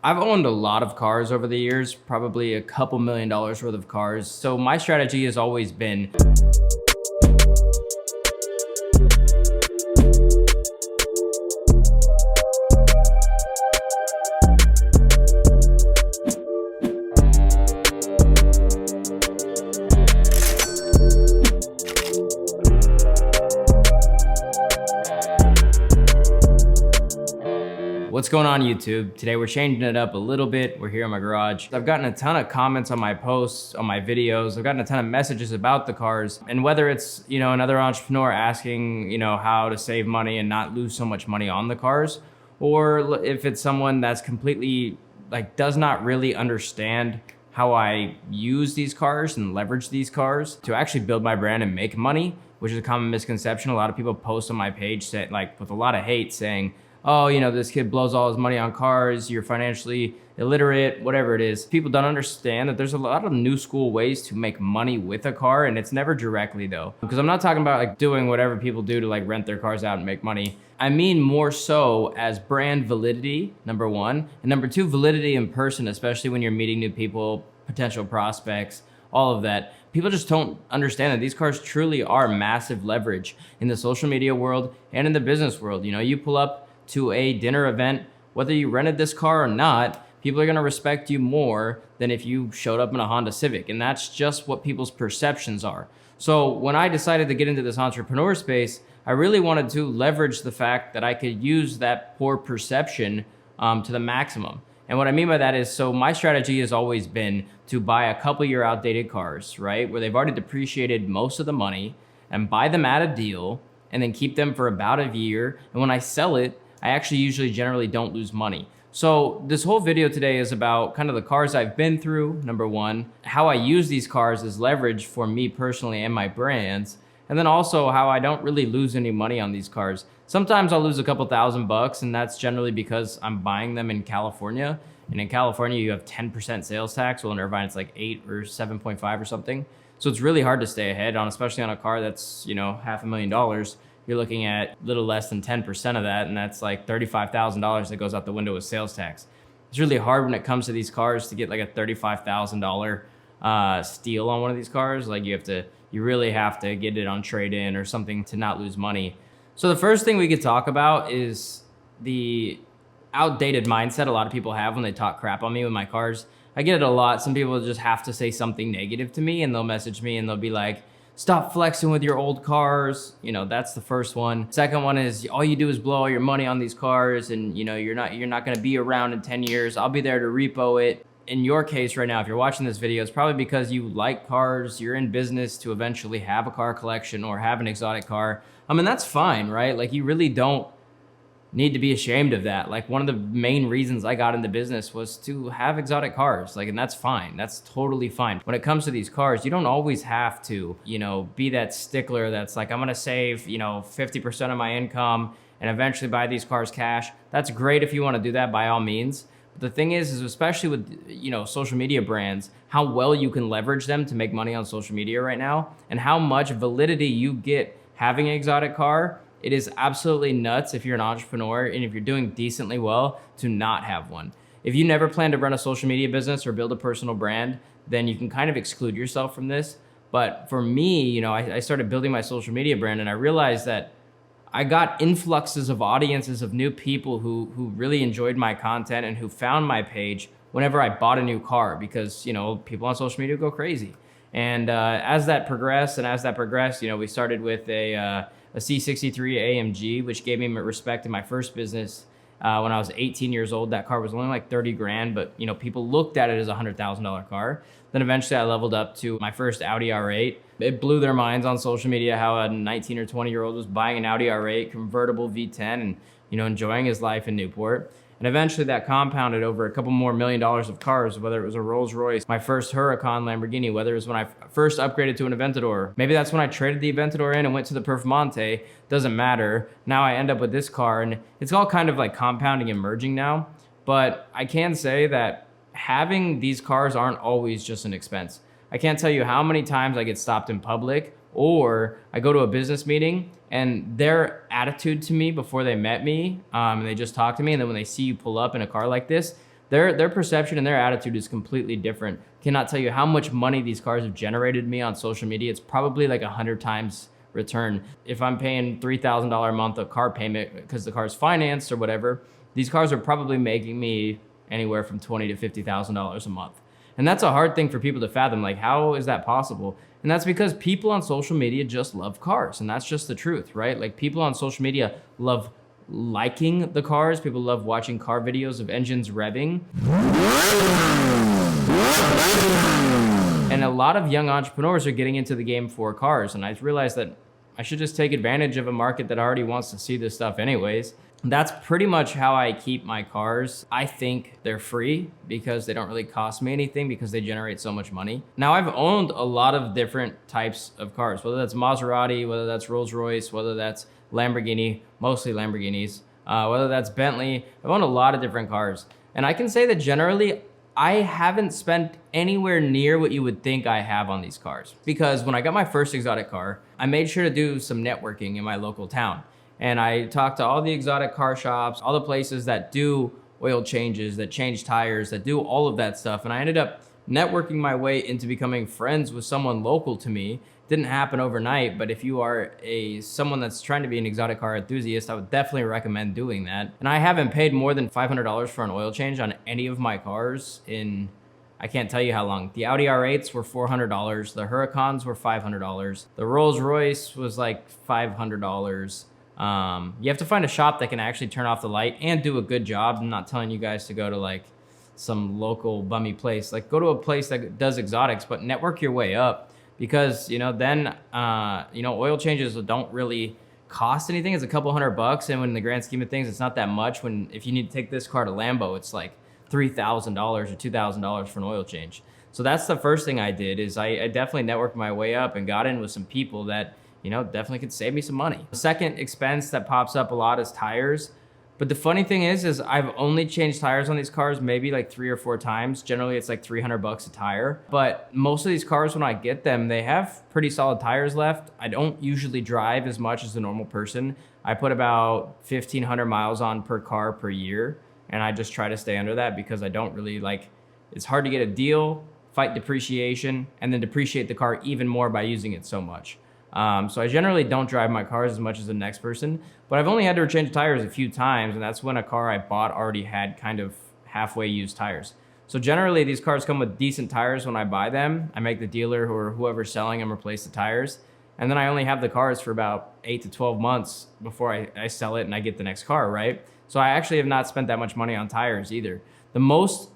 I've owned a lot of cars over the years, probably a couple $1 million worth of cars. So my strategy has always been What's going on YouTube? Today we're changing it up a little bit. We're here in my garage. I've gotten a ton of comments on my posts, on my videos. I've gotten a ton of messages about the cars, and whether it's, another entrepreneur asking, how to save money and not lose so much money on the cars, or if it's someone that's completely does not really understand how I use these cars and leverage these cars to actually build my brand and make money, which is a common misconception. A lot of people post on my page with a lot of hate saying, oh, this kid blows all his money on cars, you're financially illiterate, whatever it is. People don't understand that there's a lot of new school ways to make money with a car, and it's never directly though. Because I'm not talking about doing whatever people do to rent their cars out and make money. I mean more so as brand validity, number one, and number two, validity in person, especially when you're meeting new people, potential prospects, all of that. People just don't understand that these cars truly are massive leverage in the social media world and in the business world. You pull up to a dinner event, whether you rented this car or not, people are gonna respect you more than if you showed up in a Honda Civic. And that's just what people's perceptions are. So when I decided to get into this entrepreneur space, I really wanted to leverage the fact that I could use that poor perception to the maximum. And what I mean by that is, so my strategy has always been to buy a couple year outdated cars, right? Where they've already depreciated most of the money, and buy them at a deal and then keep them for about a year. And when I sell it, I actually usually generally don't lose money. So this whole video today is about kind of the cars I've been through, number one, how I use these cars as leverage for me personally and my brands, and then also how I don't really lose any money on these cars. Sometimes I'll lose a couple $1,000, and that's generally because I'm buying them in California. And in California, you have 10% sales tax. Well, in Irvine, it's like 8 or 7.5 or something. So it's really hard to stay ahead on, especially on a car that's, $500,000. You're looking at a little less than 10% of that, and that's like $35,000 that goes out the window with sales tax. It's really hard when it comes to these cars to get like a $35,000 steal on one of these cars. You really have to get it on trade-in or something to not lose money. So the first thing we could talk about is the outdated mindset a lot of people have when they talk crap on me with my cars. I get it a lot. Some people just have to say something negative to me, and they'll message me and they'll be like, stop flexing with your old cars. That's the first one. Second one is, all you do is blow all your money on these cars, and you're not gonna be around in 10 years. I'll be there to repo it. In your case right now, if you're watching this video, it's probably because you like cars, you're in business to eventually have a car collection or have an exotic car. I mean, that's fine, right? You really don't need to be ashamed of that. One of the main reasons I got into business was to have exotic cars, and that's fine. That's totally fine. When it comes to these cars, you don't always have to, be that stickler that's like, I'm gonna save, 50% of my income and eventually buy these cars cash. That's great if you wanna do that, by all means. But the thing is especially with, social media brands, how well you can leverage them to make money on social media right now, and how much validity you get having an exotic car. It is absolutely nuts if you're an entrepreneur and if you're doing decently well to not have one. If you never plan to run a social media business or build a personal brand, then you can kind of exclude yourself from this. But for me, I started building my social media brand, and I realized that I got influxes of audiences of new people who really enjoyed my content and who found my page whenever I bought a new car, because people on social media go crazy. And as that progressed, we started with a C63 AMG, which gave me respect in my first business. When I was 18 years old, that car was only like 30 grand, but people looked at it as a $100,000 car. Then eventually I leveled up to my first Audi R8. It blew their minds on social media how a 19 or 20-year-old was buying an Audi R8 convertible V10 and enjoying his life in Newport. And eventually that compounded over a couple more $1 million of cars, whether it was a Rolls Royce, my first Hurracan Lamborghini, whether it was when I first upgraded to an Aventador. Maybe that's when I traded the Aventador in and went to the Performante. Doesn't matter. Now I end up with this car, and it's all kind of compounding and merging now. But I can say that having these cars aren't always just an expense. I can't tell you how many times I get stopped in public, or I go to a business meeting and their attitude to me before they met me, and they just talked to me, and then when they see you pull up in a car like this, their perception and their attitude is completely different. Cannot tell you how much money these cars have generated me on social media. It's probably like 100 times return. If I'm paying $3,000 a month of car payment because the car's financed or whatever, these cars are probably making me anywhere from $20,000 to $50,000 a month. And that's a hard thing for people to fathom. Like, how is that possible? And that's because people on social media just love cars. And that's just the truth, right? Like, people on social media love liking the cars. People love watching car videos of engines revving. And a lot of young entrepreneurs are getting into the game for cars. And I realized that I should just take advantage of a market that already wants to see this stuff anyways. That's pretty much how I keep my cars. I think they're free because they don't really cost me anything because they generate so much money. Now, I've owned a lot of different types of cars, whether that's Maserati, whether that's Rolls Royce, whether that's Lamborghini, mostly Lamborghinis, whether that's Bentley. I've owned a lot of different cars. And I can say that generally, I haven't spent anywhere near what you would think I have on these cars. Because when I got my first exotic car, I made sure to do some networking in my local town. And I talked to all the exotic car shops, all the places that do oil changes, that change tires, that do all of that stuff. And I ended up networking my way into becoming friends with someone local to me. Didn't happen overnight, but if you are someone that's trying to be an exotic car enthusiast, I would definitely recommend doing that. And I haven't paid more than $500 for an oil change on any of my cars in, I can't tell you how long. The Audi R8s were $400. The Hurracans were $500. The Rolls Royce was like $500. You have to find a shop that can actually turn off the light and do a good job. I'm not telling you guys to go to like some local bummy place. Like, go to a place that does exotics, but network your way up, because then oil changes don't really cost anything. It's a couple $100, and when in the grand scheme of things, it's not that much. If you need to take this car to Lambo, it's like $3,000 or $2,000 for an oil change. So that's the first thing I did, is I definitely networked my way up and got in with some people that definitely could save me some money. The second expense that pops up a lot is tires. But the funny thing is I've only changed tires on these cars maybe like 3 or 4 times. Generally, it's like $300 a tire. But most of these cars, when I get them, they have pretty solid tires left. I don't usually drive as much as a normal person. I put about 1,500 miles on per car per year. And I just try to stay under that because I don't really it's hard to get a deal, fight depreciation, and then depreciate the car even more by using it so much. So I generally don't drive my cars as much as the next person, but I've only had to change tires a few times, and that's when a car I bought already had kind of halfway used tires. So generally, these cars come with decent tires when I buy them. I make the dealer or whoever's selling them replace the tires, and then I only have the cars for about 8 to 12 months before I sell it and I get the next car, right? So I actually have not spent that much money on tires either. The most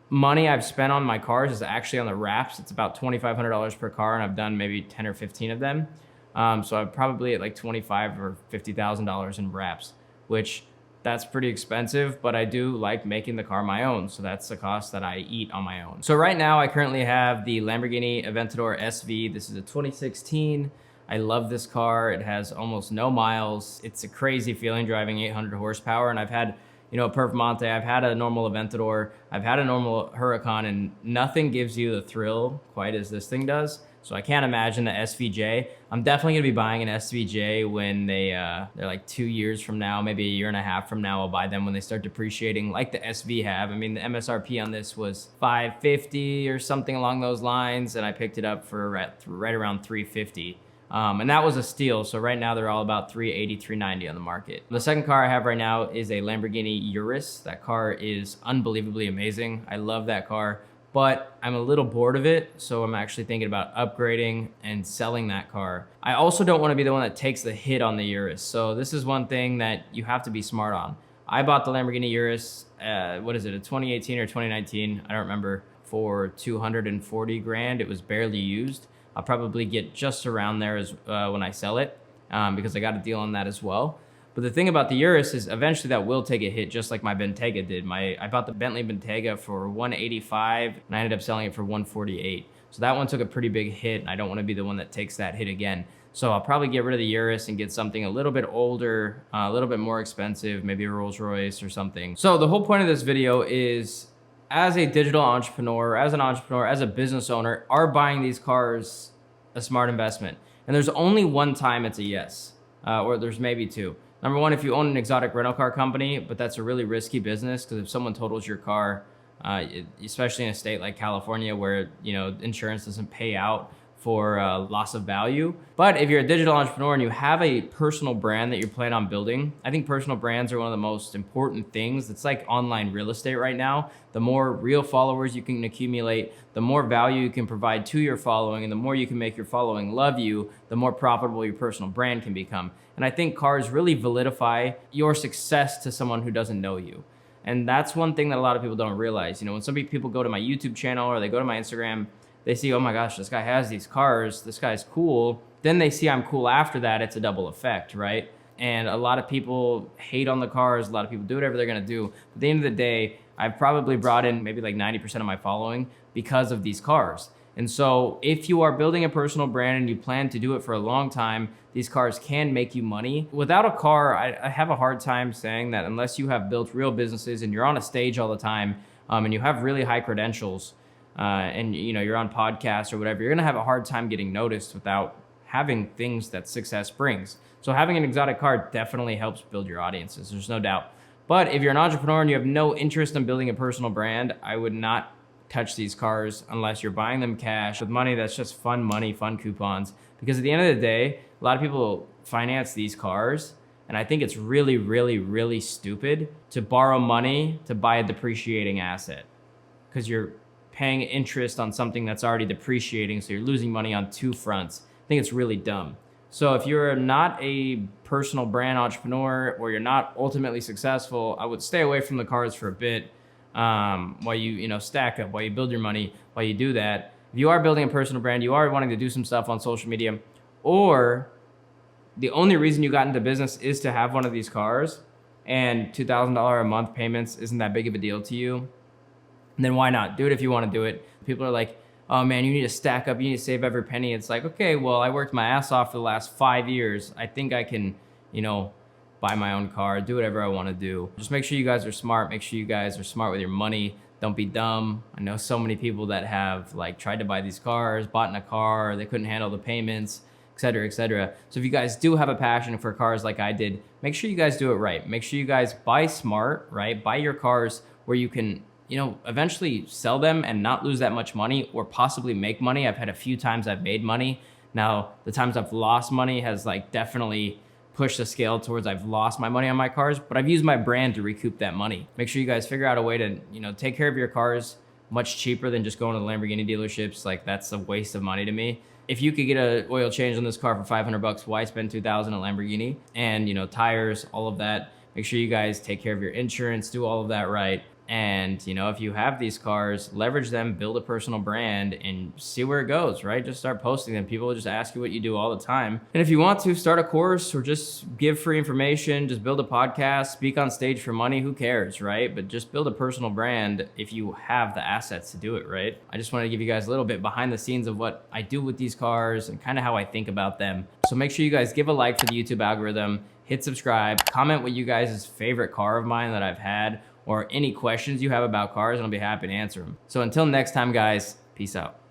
money I've spent on my cars is actually on the wraps. It's about $2,500 per car, and I've done maybe 10 or 15 of them. So I'm probably at like $25,000 or $50,000 in wraps, which that's pretty expensive, but I do like making the car my own. So that's the cost that I eat on my own. So right now I currently have the Lamborghini Aventador SV. This is a 2016. I love this car. It has almost no miles. It's a crazy feeling driving 800 horsepower. And I've had a Performante, I've had a normal Aventador, I've had a normal Huracan, and nothing gives you the thrill quite as this thing does. So I can't imagine the SVJ. I'm definitely gonna be buying an SVJ when they're like 2 years from now, maybe a year and a half from now. I'll buy them when they start depreciating like the SV have. I mean, the MSRP on this was $550 or something along those lines, and I picked it up for right around $350. And that was a steal. So right now they're all about $380, $390 on the market. The second car I have right now is a Lamborghini Urus. That car is unbelievably amazing. I love that car, but I'm a little bored of it. So I'm actually thinking about upgrading and selling that car. I also don't want to be the one that takes the hit on the Urus. So this is one thing that you have to be smart on. I bought the Lamborghini Urus, a 2018 or 2019? I don't remember, for 240 grand. It was barely used. I'll probably get just around there when I sell it because I got a deal on that as well. But the thing about the Urus is eventually that will take a hit, just like my Bentayga did. I bought the Bentley Bentayga for $185 and I ended up selling it for $148. So that one took a pretty big hit, and I don't want to be the one that takes that hit again. So I'll probably get rid of the Urus and get something a little bit older, a little bit more expensive, maybe a Rolls Royce or something. So the whole point of this video is, as a digital entrepreneur, as an entrepreneur, as a business owner, are buying these cars a smart investment? And there's only one time it's a yes, or there's maybe two. Number one, if you own an exotic rental car company, but that's a really risky business, because if someone totals your car, especially in a state like California where, you know, insurance doesn't pay out for loss of value. But if you're a digital entrepreneur and you have a personal brand that you plan on building, I think personal brands are one of the most important things. It's like online real estate right now. The more real followers you can accumulate, the more value you can provide to your following, and the more you can make your following love you, the more profitable your personal brand can become. And I think cars really validify your success to someone who doesn't know you. And that's one thing that a lot of people don't realize. You know, when some people go to my YouTube channel or they go to my Instagram, they see, oh my gosh, this guy has these cars, this guy's cool. Then they see I'm cool after that. It's a double effect, right? And a lot of people hate on the cars. A lot of people do whatever they're gonna do. At the end of the day, I've probably brought in maybe like 90% of my following because of these cars. And so if you are building a personal brand and you plan to do it for a long time, these cars can make you money. Without a car, I have a hard time saying that unless you have built real businesses and you're on a stage all the time, and you have really high credentials, and you know, you're on podcasts or whatever, you're gonna have a hard time getting noticed without having things that success brings. So having an exotic car definitely helps build your audiences, there's no doubt. But if you're an entrepreneur and you have no interest in building a personal brand, I would not touch these cars unless you're buying them cash with money that's just fun money, fun coupons. Because at the end of the day, a lot of people finance these cars, and I think it's really, really, really stupid to borrow money to buy a depreciating asset, because you're paying interest on something that's already depreciating, so you're losing money on two fronts. I think it's really dumb. So if you're not a personal brand entrepreneur or you're not ultimately successful, I would stay away from the cars for a bit, while you stack up, while you build your money, while you do that. If you are building a personal brand, you are wanting to do some stuff on social media, or the only reason you got into business is to have one of these cars, and $2,000 a month payments isn't that big of a deal to you, then why not? Do it if you want to do it. People are like, oh man, you need to stack up, you need to save every penny. It's like, okay, well, I worked my ass off for the last 5 years. I think I can, buy my own car, do whatever I want to do. Just make sure you guys are smart. Make sure you guys are smart with your money. Don't be dumb. I know so many people that have tried to buy these cars, bought in a car, they couldn't handle the payments, et cetera, et cetera. So if you guys do have a passion for cars like I did, make sure you guys do it right. Make sure you guys buy smart, right? Buy your cars where you can eventually sell them and not lose that much money, or possibly make money. I've had a few times I've made money. Now, the times I've lost money has definitely pushed the scale towards I've lost my money on my cars, but I've used my brand to recoup that money. Make sure you guys figure out a way to, take care of your cars much cheaper than just going to the Lamborghini dealerships. That's a waste of money to me. If you could get an oil change on this car for $500, why spend $2,000 on a Lamborghini? And, tires, all of that. Make sure you guys take care of your insurance, do all of that right. And, if you have these cars, leverage them, build a personal brand, and see where it goes, right? Just start posting them. People will just ask you what you do all the time. And if you want to start a course or just give free information, just build a podcast, speak on stage for money, who cares, right? But just build a personal brand if you have the assets to do it, right? I just wanted to give you guys a little bit behind the scenes of what I do with these cars and kind of how I think about them. So make sure you guys give a like for the YouTube algorithm, hit subscribe, comment what you guys' favorite car of mine that I've had, or any questions you have about cars, and I'll be happy to answer them. So until next time, guys, peace out.